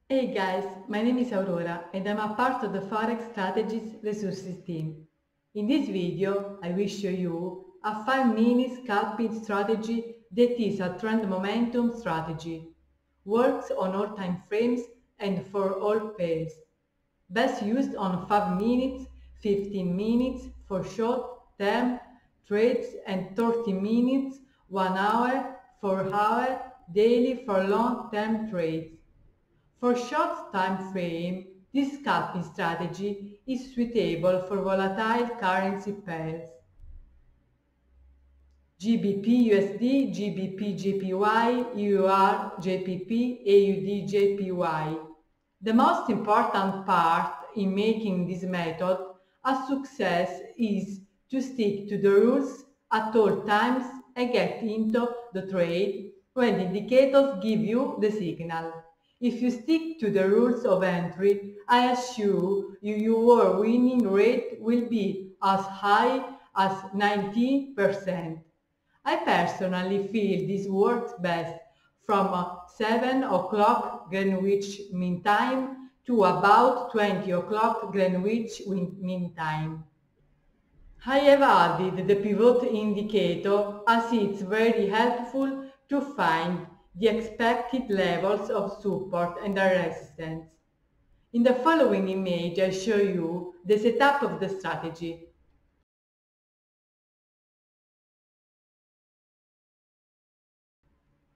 Hey guys, my name is Aurora and I'm a part of the Forex Strategies Resources team. In this video, I will show you a 5-minute scalping strategy that is a trend momentum strategy. Works on all time frames and for all pairs. Best used on 5 minutes, 15 minutes for short-term trades and 30 minutes, 1 hour, 4 hour, daily for long-term trades. For short time frame, this scalping strategy is suitable for volatile currency pairs. GBP USD, GBP JPY, EUR JPP, AUD JPY. The most important part in making this method a success is to stick to the rules at all times and get into the trade when the indicators give you the signal. If you stick to the rules of entry, I assure you your winning rate will be as high as 90%. I personally feel this works best from 7 o'clock Greenwich Mean Time to about 20 o'clock Greenwich Mean Time. I have added the pivot indicator as it's very helpful to find the expected levels of support and resistance. In the following image I show you the setup of the strategy.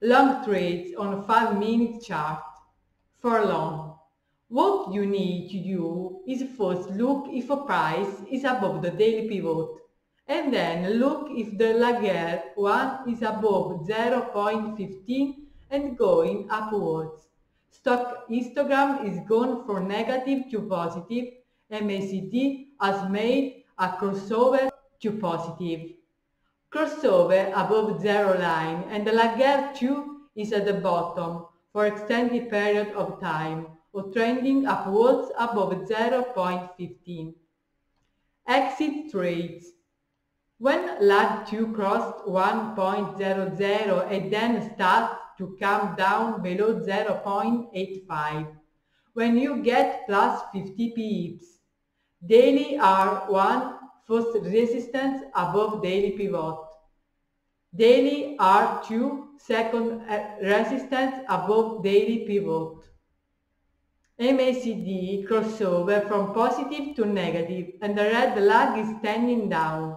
Long trades on 5-minute chart. For long. What you need to do is first look if a price is above the daily pivot, and then look if the laggard one is above 0.15 and going upwards. Stock histogram is gone from negative to positive. MACD has made a crossover to positive. Crossover above zero line and the laggard 2 is at the bottom for extended period of time or trending upwards above 0.15. Exit trades. When lag 2 crossed 1.00 and then starts to come down below 0.85. When you get plus 50 pips. Daily R1 first resistance above daily pivot. Daily R2 second resistance above daily pivot. MACD crossover from positive to negative and the red lag is standing down.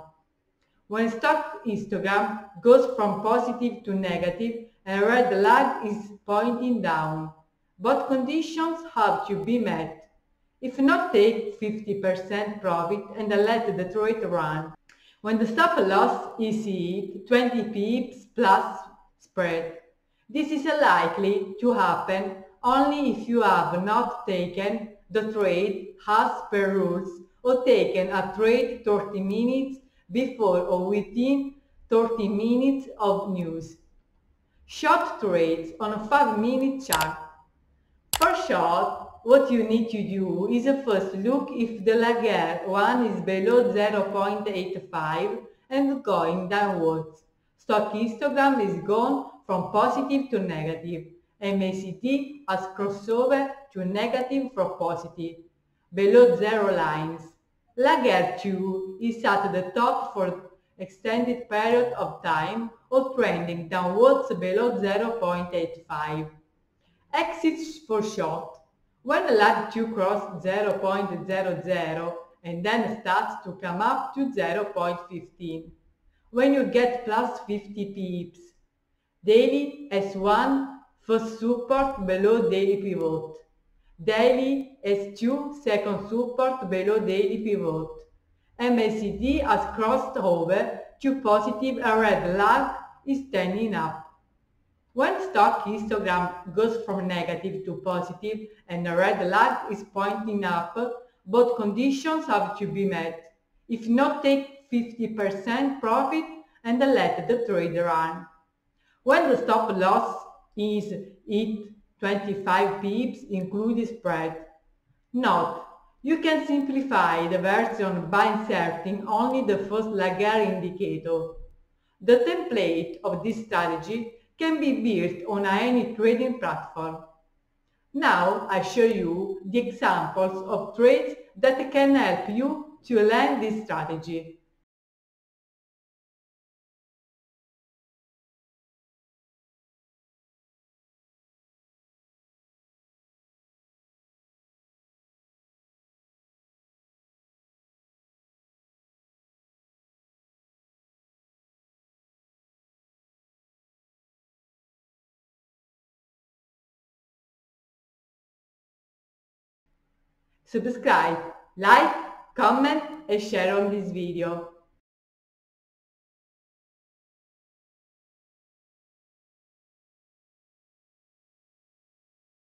When stock histogram goes from positive to negative and red lag is pointing down. Both conditions have to be met. If not, take 50% profit and let the trade run. When the stop loss is hit, 20 pips plus spread. This is likely to happen only if you have not taken the trade as per rules or taken a trade 30 minutes before or within 30 minutes of news. Short trades on a 5-minute chart. For short, what you need to do is first look if the laggard one is below 0.85 and going downwards. Stock histogram is gone from positive to negative. MACD has crossover to negative from positive. Below zero lines. Laggard 2 is at the top for extended period of time or trending downwards below 0.85. Exits for short. When lag 2 cross 0.00 and then starts to come up to 0.15. When you get plus 50 pips. Daily S1 first support below daily pivot. Daily S2 second support below daily pivot. MACD has crossed over to positive and red lag is standing up. When stock histogram goes from negative to positive and the red lag is pointing up, both conditions have to be met. If not, take 50% profit and let the trade run. When the stop loss is hit 25 pips including spread. Note, you can simplify the version by inserting only the first laggard indicator. The template of this strategy can be built on any trading platform. Now I show you the examples of traits that can help you to learn this strategy. Subscribe, like, comment and share on this video.